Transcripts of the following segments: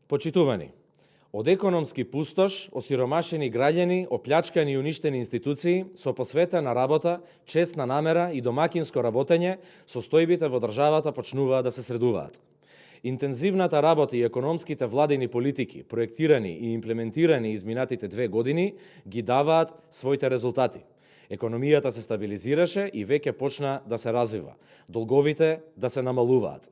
Почитувани, од економски пустош, осиромашени граѓани, оплячкани и уништени институции, со посветена работа, честна намера и домакинско работење, состојбите во државата почнуваат да се средуваат. Интензивната работа и економските владени политики, проектирани и имплементирани изминатите 2 години, ги даваат своите резултати. Економијата се стабилизираше и веќе почна да се развива. Долговите да се намалуваат.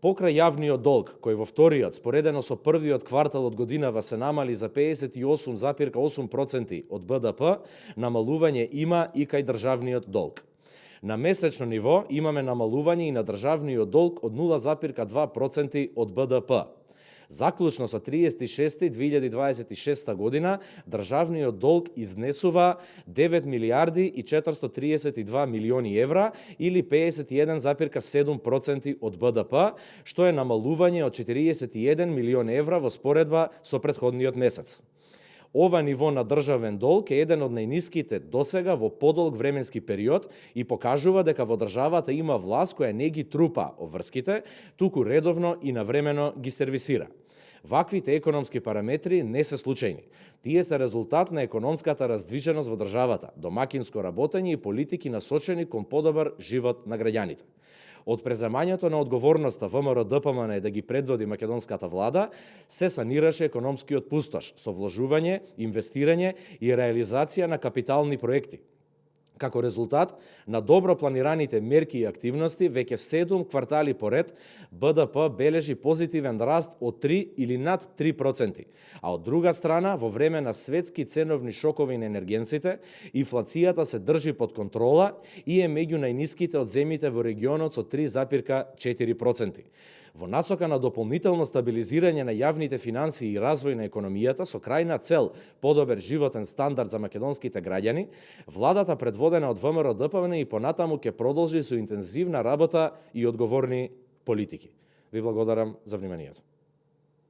Покрај јавниот долг, кој во вториот, споредено со првиот квартал од годинава се намали за 58,8% од БДП, намалување има и кај државниот долг. На месечно ниво имаме намалување и на државниот долг од 0,2% од БДП. Заклучно со 30.6.2026 година, државниот долг изнесува 9 милиарди и 432 милиони евра или 51,7% од БДП, што е намалување од 41 милион евра во споредба со претходниот месец. Ова ниво на државен долг е еден од најниските досега во подолг временски период и покажува дека во државата има власт која не ги трупа обврските, туку редовно и навремено ги сервисира. Ваквите економски параметри не се случајни. Тие се резултат на економската раздвиженост во државата, домакинско работење и политики насочени кон подобар живот на граѓаните. Од преземањето на одговорноста ВМРО-ДПМН да ги предводи македонската влада, се санираше економскиот пустош со вложување, инвестирање и реализација на капитални проекти. Како резултат на добро планираните мерки и активности, веќе 7 квартали поред БДП бележи позитивен раст од 3 или над 3%, а од друга страна, во време на светски ценовни шокови на енергенците, инфлацијата се држи под контрола и е меѓу најниските од земјите во регионот со 3,4%. Во насока на дополнително стабилизирање на јавните финансии и развој на економијата со крајна цел подобар животен стандард за македонските граѓани, владата предводена од ВМРО-ДПМН и понатаму ќе продолжи со интензивна работа и одговорни политики. Ви благодарам за вниманието.